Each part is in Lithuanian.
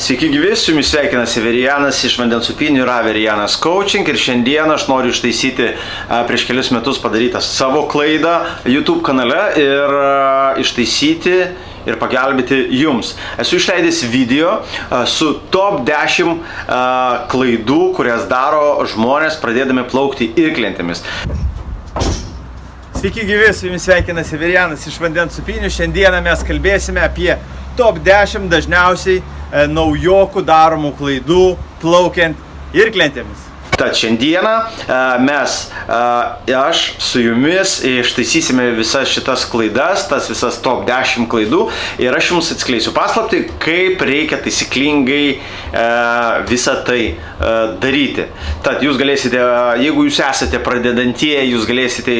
Sveiki gyvi, su jumis sveikinasi Verijanas iš vandens upynių, yra Verijanas Coaching ir šiandien aš noriu ištaisyti prieš kelius metus padarytą savo klaidą YouTube kanale ir ištaisyti ir pagelbėti jums. Esu išleidęs video su top 10 klaidų, kurias daro žmonės pradėdami plaukti irklentėmis. Sveiki gyvi, su jumis sveikinasi Verijanas iš vandens upynių. Šiandieną mes kalbėsime apie top 10 dažniausiai naujokų daromų klaidų plaukiant irklentėmis. Tad šiandieną aš su jumis ištaisysime visas šitas klaidas, tas visas top 10 klaidų ir aš jums atskleisiu paslaptį, kaip reikia taisyklingai visą tai daryti. Tad jūs galėsite, jeigu jūs esate pradedantieji, jūs galėsite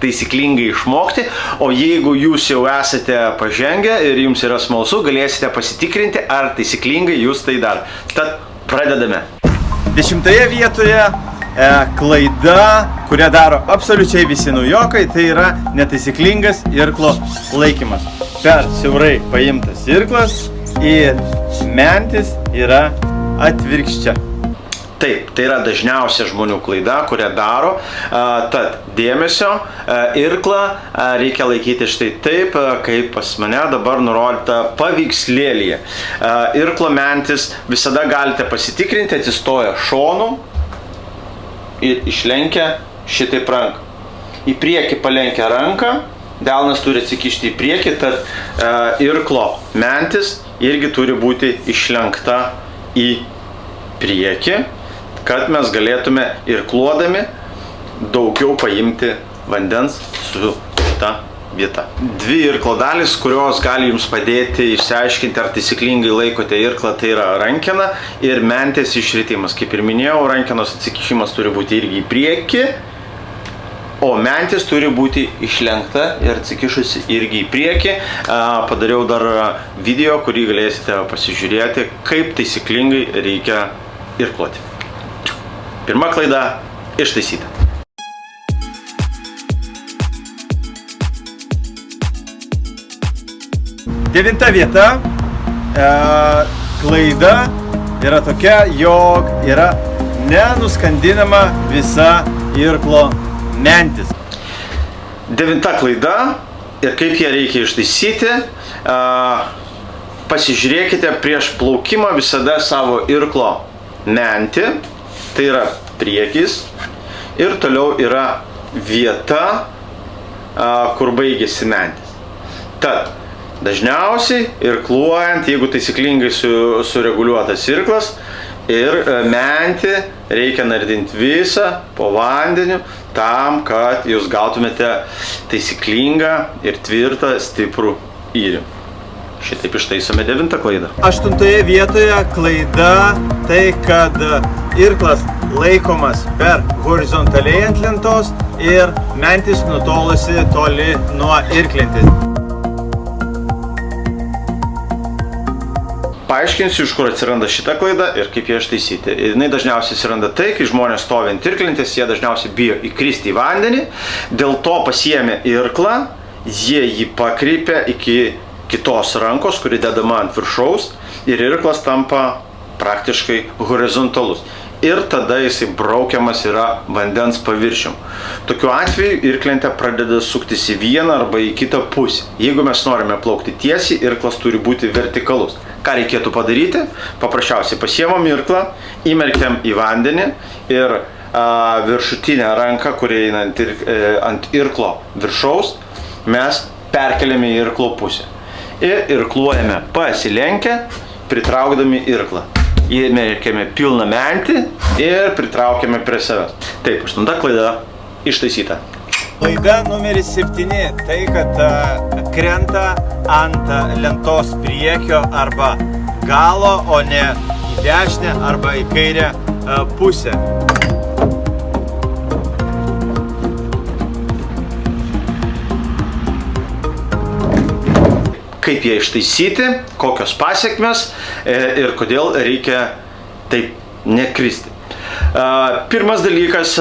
taisyklingai išmokti, o jeigu jūs jau esate pažengę ir jums yra smalsu, galėsite pasitikrinti, ar taisyklingai jūs tai dar. Tad pradedame. 10 vietoje klaida, kurią daro absoliučiai visi naujokai, tai yra netaisyklingas irklo laikymas. Per siaurai paimtas irklas ir mentis yra atvirkščia. Taip, tai yra dažniausia žmonių klaida, kurią daro. Tad dėmesio, irklą reikia laikyti štai taip, kaip pas mane dabar nurodyta paveikslėlyje. Irklo mentis visada galite pasitikrinti, atsistoję šonu ir išlenkę šitaip ranką. Į priekį palenkę ranką, delnas turi atsikišti į priekį, tad irklo mentis irgi turi būti išlenkta į priekį, kad mes galėtume irkluodami daugiau paimti vandens su šita vieta. Dvi irklo dalys, kurios gali jums padėti išsiaiškinti, ar taisyklingai laikote irklą, tai yra rankena ir mentės išritimas. Kaip ir minėjau, rankenos atsikišimas turi būti irgi į priekį, o mentis turi būti išlenkta ir atsikišusi irgi į priekį. Padariau dar video, kurį galėsite pasižiūrėti, kaip taisyklingai reikia irkluoti. Pirma klaida ištaisyta. Devinta vieta. Klaida yra tokia, jog yra nenuskandinama visa irklo mentis. Devinta klaida ir kaip ją reikia ištaisyti. Pasižiūrėkite prieš plaukimą visada savo irklo mentį, tai yra priekis, ir toliau yra vieta, kur baigėsi mentis. Tad dažniausiai irkluojant, jeigu taisyklingai sureguliuotas irklas, ir mentį reikia nardinti visą po vandeniu, tam, kad jūs gautumėte taisyklingą ir tvirtą, stiprų įrėmį. Šitaip ištaisome 9 klaidą. 8 vietoje klaida tai, kad irklas laikomas per horizontaliai ant lentos ir mentis nutolusi toli nuo irklentės. Paaiškinsiu, iš kur atsiranda šita klaida ir kaip ją ištaisyti. Jinai dažniausiai atsiranda tai, kai žmonės stovi ant irklentės, jie dažniausiai bijo įkristi į vandenį, dėl to pasiėmė irklą, jie jį pakreipia iki kitos rankos, kuri dedama ant viršaus, ir irklas tampa praktiškai horizontalus. Ir tada jisai braukiamas yra vandens paviršium. Tokiu atveju irklentė pradeda suktis į vieną arba į kitą pusę. Jeigu mes norime plaukti tiesiai, irklas turi būti vertikalus. Ką reikėtų padaryti? Paprasčiausiai pasiemam irklą, įmerkiam į vandenį ir viršutinę ranką, kuri eina ant irklo viršaus, mes perkeliame į irklo pusę. Ir irkluojame pasilenkę, pritraukdami irklą. Įmerkiame pilną mentį ir pritraukiame prie savęs. Taip, 8 klaida ištaisyta. Klaida numeris 7, tai kad krenta ant lentos priekio arba galo, o ne į dešinę arba į kairę pusę. Kaip ją ištaisyti, kokios pasekmės ir kodėl reikia taip nekristi. Pirmas dalykas,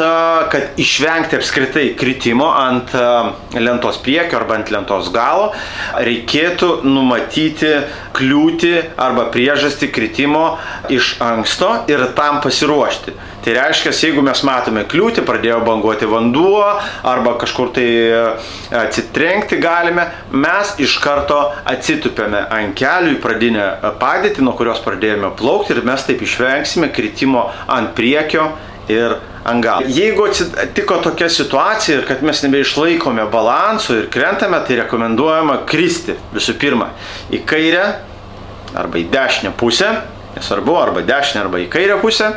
kad išvengti apskritai kritimo ant lentos priekio arba ant lentos galo, reikėtų numatyti kliūtį arba priežastį kritimo iš anksto ir tam pasiruošti. Tai reiškia, jeigu mes matome kliūtį, pradėjo banguoti vanduo arba kažkur tai atsitrenkti galime, mes iš karto atsitupiame ant kelių į pradinę padėtį, nuo kurios pradėjome plaukti ir mes taip išvengsime kritimo ant priekio ir ant galo. Jeigu atsitiko tokia situacija ir kad mes nebeišlaikome balanso ir krentame, tai rekomenduojama kristi visų pirma į kairę arba į dešinę pusę, nesvarbu, arba dešinę arba į kairę pusę.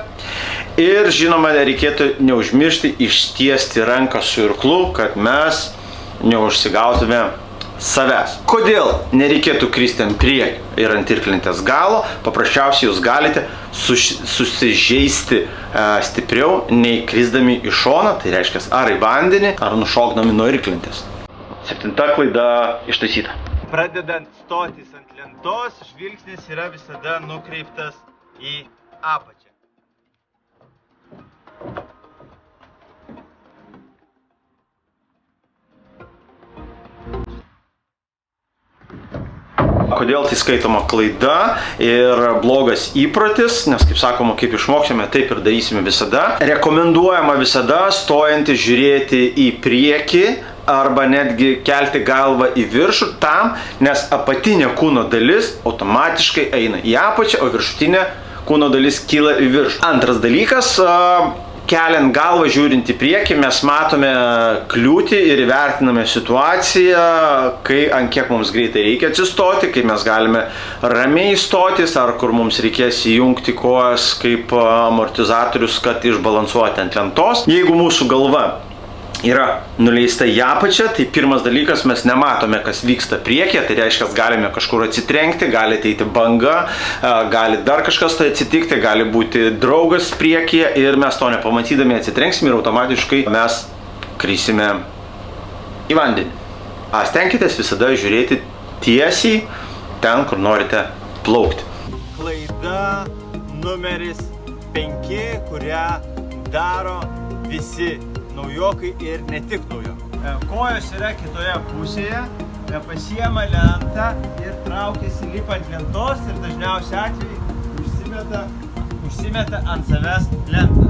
Ir žinoma, reikėtų neužmiršti ištiesti ranką su irklu, kad mes neužsigautume savęs. Kodėl nereikėtų kristi ant priekio ir ant irklentės galo? Paprasčiausiai jūs galite susižeisti stipriau nei krisdami į šoną, tai reiškia ar į vandenį, ar nušokdami nuo irklentės. 7 klaida ištaisyta. Pradedant stotis ant lentos, žvilgsnis yra visada nukreiptas į apačią. Kodėl tai skaitoma klaida ir blogas įprotis, nes kaip sakoma, kaip išmoksime, taip ir darysime visada. Rekomenduojama visada stojantis žiūrėti į priekį arba netgi kelti galvą į viršų tam, nes apatinė kūno dalis automatiškai eina į apačią, o viršutinė kūno dalis kyla į viršų. Antras dalykas, keliant galvą žiūrint į priekį, mes matome kliūtį ir įvertiname situaciją, kai ant kiek mums greitai reikia atsistoti, kai mes galime ramiai stotis, ar kur mums reikės įjungti kojas kaip amortizatorius, kad išbalansuoti ant lentos. Jeigu mūsų galva yra nuleista į apačią, tai pirmas dalykas, mes nematome, kas vyksta priekyje, tai reiškia, galime kažkur atsitrenkti, gali ateiti banga, gali dar kažkas tai atsitikti, gali būti draugas priekyje ir mes to nepamatydami atsitrenksime ir automatiškai mes krisime į vandenį. Stenkitės visada žiūrėti tiesiai ten, kur norite plaukti. Klaida numeris 5, kurią daro visi naujokai ir ne tik naujokai. Kojos yra kitoje pusėje, pasiema lentą ir traukiasi lipant lentos ir dažniausiai atveju užsimeta ant savęs lentą.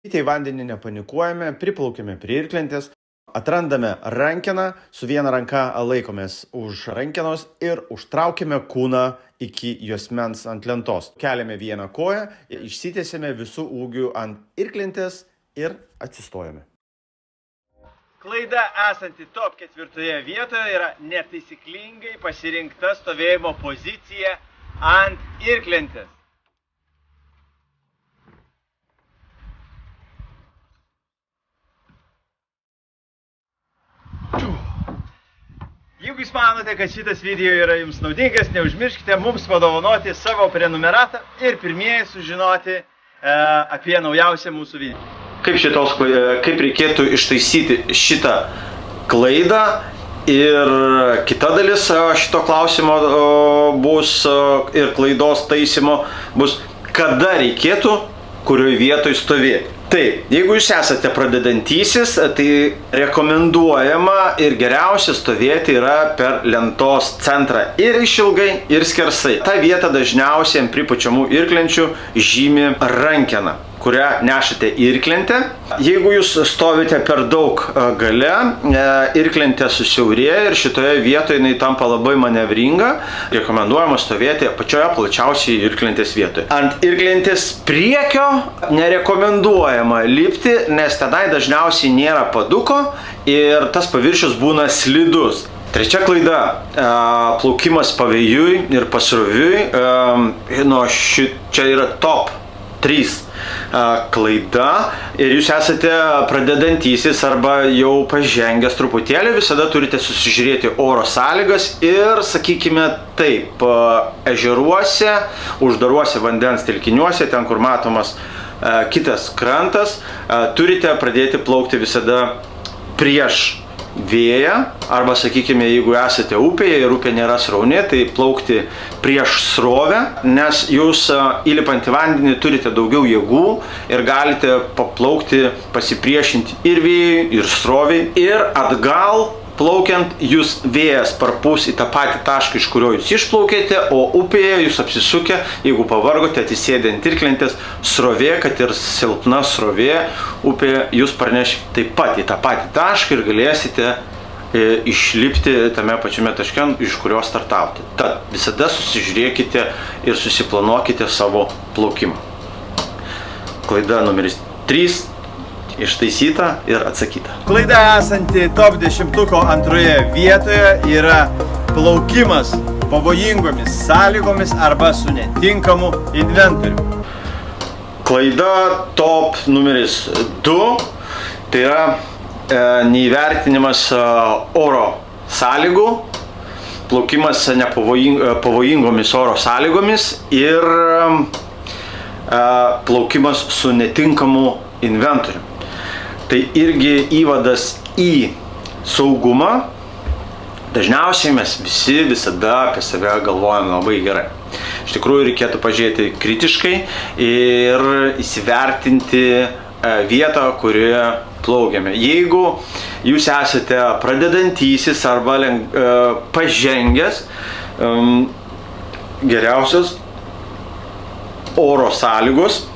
Į vandenį nepanikuojame, priplaukime prie irklentės, atrandame rankeną, su viena ranka laikomės už rankenos ir užtraukime kūną iki juosmens ant lentos. Keliame vieną koją, išsitiesime visų ūgių ant irklentės ir atsistojame. Klaida esanti top 4 vietoje yra netaisyklingai pasirinkta stovėjimo pozicija ant irklentės. Jeigu jūs manote, kad šitas video yra jums naudingas, neužmirškite mums padovanoti savo prenumeratą ir pirmieji sužinoti apie naujausią mūsų video. Kaip reikėtų ištaisyti šitą klaidą ir kita dalis šito klausimo bus ir klaidos taisymo bus, kada reikėtų kurioje vietoje stovėti. Taip, jeigu jūs esate pradedantysis, tai rekomenduojama ir geriausia stovėti yra per lentos centrą ir išilgai, ir skersai. Ta vieta dažniausiai ant pripučiamų irklenčių žymi rankeną, kurią nešate irklentę. Jeigu jūs stovite per daug gale, irklentė susiaurėja ir šitoje vietoje jinai tampa labai manevringa. Rekomenduojama stovėti pačioje plačiausiai irklentės vietoje. Ant irklentės priekio nerekomenduojama lipti, nes tenai dažniausiai nėra paduko ir tas paviršius būna slidus. Trečia klaida – plaukimas pavėjui ir pasroviui. Čia yra top 3 klaida ir jūs esate pradedantysis arba jau pažengęs truputėlį, visada turite susižiūrėti oro sąlygas ir, sakykime taip, ežeruose, uždaruose vandens telkiniuose, ten kur matomas kitas krantas, turite pradėti plaukti visada prieš vėją, arba, sakykime, jeigu esate upėje ir upė nėra srauni, tai plaukti prieš srovę, nes jūs įlipant į vandenį turite daugiau jėgų ir galite paplaukti, pasipriešinti ir vėjui, ir sroviai. Ir atgal plaukiant, jūs vėjas parpūs į tą patį tašką, iš kurio jūs išplaukėte, o upėje jūs apsisukę, jeigu pavargote, atsisėdę ant irklentės, srovė, kad ir silpna srovė, upėje jūs parneš taip pat į tą patį tašką ir galėsite išlipti tame pačiame taške, iš kurio startavote. Tad visada susižiūrėkite ir susiplanuokite savo plaukimą. Klaida numeris 3. Ištaisyta ir atsakyta. Klaida esanti top 10-tuko antroje vietoje yra plaukimas pavojingomis sąlygomis arba su netinkamu inventoriu. Klaida top numeris 2, tai yra neįvertinimas oro sąlygų, plaukimas pavojingomis oro sąlygomis ir plaukimas su netinkamu inventoriu. Tai irgi įvadas į saugumą. Dažniausiai mes visi visada apie save galvojame labai gerai. Iš tikrųjų reikėtų pažiūrėti kritiškai ir įsivertinti vietą, kurioje plaukiame. Jeigu jūs esate pradedantysis arba pažengęs, geriausios oro sąlygos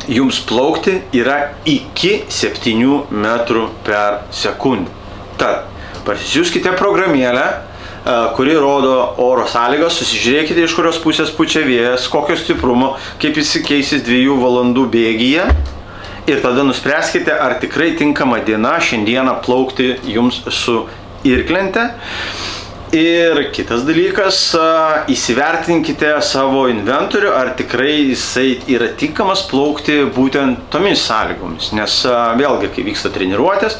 jums plaukti yra iki 7 metrų per sekundę. Tad pasisiųskite programėlę, kuri rodo oro sąlygas, susižiūrėkite, iš kurios pusės pučia vėjas, kokio stiprumo, kaip jis keisis 2 valandų bėgyje ir tada nuspręskite, ar tikrai tinkama diena šiandieną plaukti jums su irklente. Ir kitas dalykas, įsivertinkite savo inventorių, ar tikrai jisai yra tinkamas plaukti būtent tomis sąlygomis. Nes vėlgi, kai vyksta treniruotės,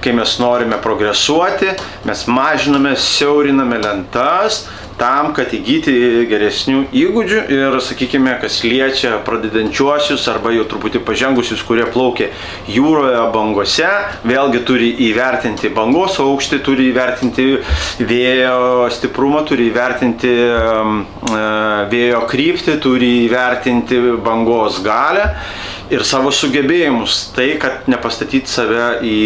kai mes norime progresuoti, mes mažiname, siauriname lentas tam, kad įgyti geresnių įgūdžių ir, sakykime, kas liečia pradedančiuosius arba jau truputį pažengusius, kurie plaukia jūroje bangose, vėlgi turi įvertinti bangos aukštį, turi įvertinti vėjo stiprumą, turi įvertinti vėjo kryptį, turi įvertinti bangos galią ir savo sugebėjimus, tai, kad nepastatyti save į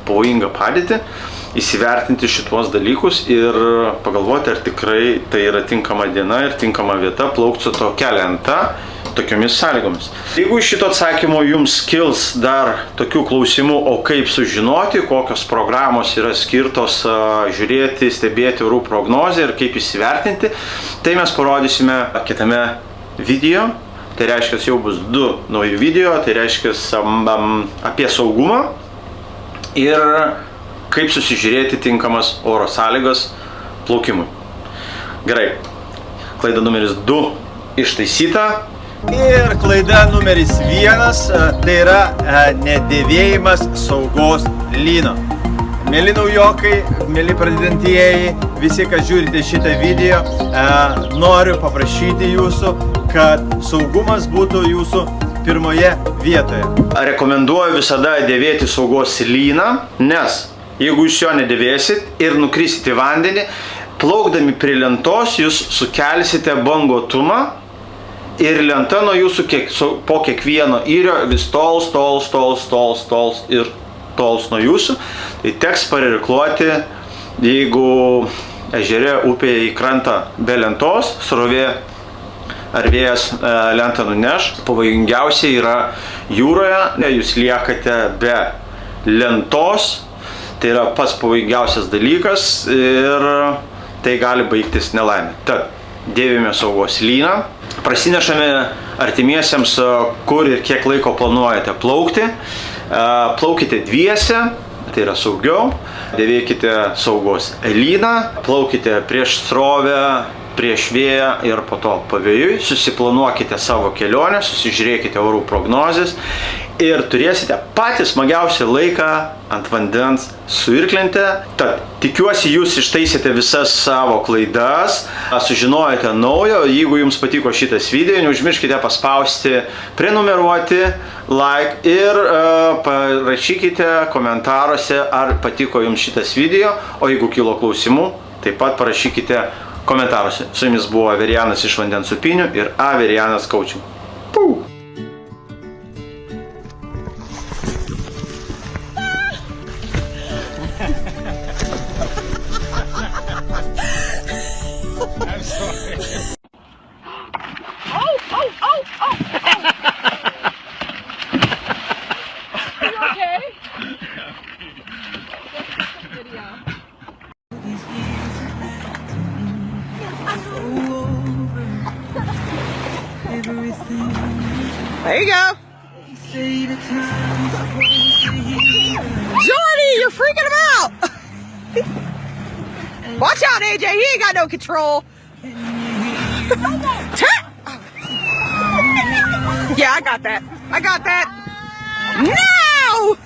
pavojingą padėtį, įsivertinti šituos dalykus ir pagalvoti, ar tikrai tai yra tinkama diena ir tinkama vieta plaukti su tokia lenta, tokiomis sąlygomis. Jeigu iš šito atsakymo jums kils dar tokių klausimų, o kaip sužinoti, kokios programos yra skirtos žiūrėti, stebėti orų prognozę ir kaip įsivertinti, tai mes parodysime kitame video. Tai reiškia, jau bus 2 nauji video, tai reiškia apie saugumą ir kaip susižiūrėti tinkamas oro sąlygas plaukimui. Gerai, klaida numeris 2 ištaisyta. Ir klaida numeris 1, tai yra nedėvėjimas saugos lyno. Mėly naujokai, mėly pradedantieji, visi, kas žiūrite šitą video, noriu paprašyti jūsų, kad saugumas būtų jūsų pirmoje vietoje. Rekomenduoju visada dėvėti saugos lyną, nes jeigu jūs jo nedėvėsit ir nukrisit į vandenį, plaukdami prie lentos jūs sukelsite banguotumą ir lenta nuo jūsų po kiekvieno yrio vis tols ir tols nuo jūsų. Tai teks parirkluoti, jeigu ežere, upėje į krantą be lentos, srovė ar vėjas lentą nuneš. Pavojingiausia yra jūroje, jūs liekate be lentos. Tai yra pats pavojingiausias dalykas ir tai gali baigtis nelaimė. Tad dėvime saugos lyną, prasinešame artimiesiems, kur ir kiek laiko planuojate plaukti. Plaukite dviese, tai yra saugiau. Dėvėkite saugos lyną, plaukite prieš srovę, prieš vėją ir po to pavėjui. Susiplanuokite savo kelionę, susižiūrėkite orų prognozes ir turėsite patį smagiausią laiką ant vandens su irklente. Tad tikiuosi jūs ištaisėte visas savo klaidas, sužinojote naujo. Jeigu jums patiko šitas video, neužmirškite paspausti prenumeruoti, like ir parašykite komentaruose, ar patiko jums šitas video, o jeigu kilo klausimų, taip pat parašykite komentaruose. Su jumis buvo Averijanas iš Vandens upinių ir Averijanas Coaching. Pau! There you go. Jordy, you're freaking him out. Watch out, AJ. He ain't got no control. Yeah, I got that. I got that. No!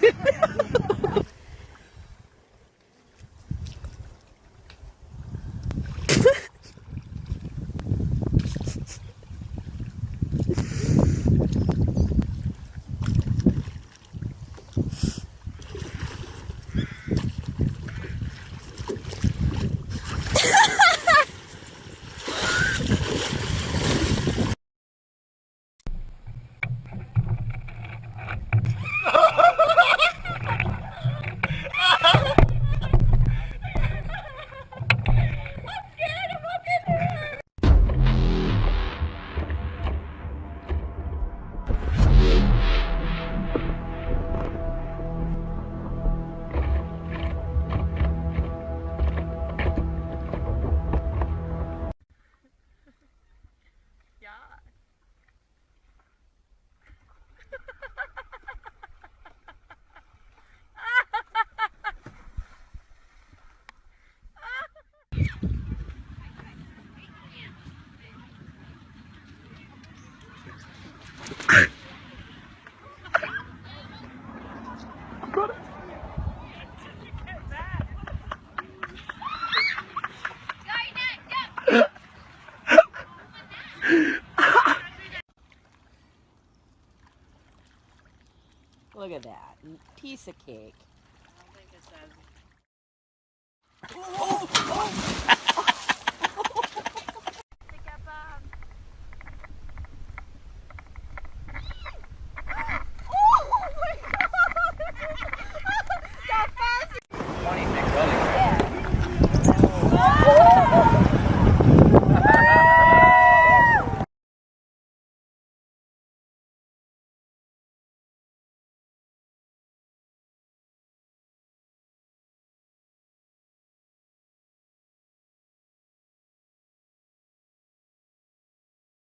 Look at that. Piece of cake. I don't think it says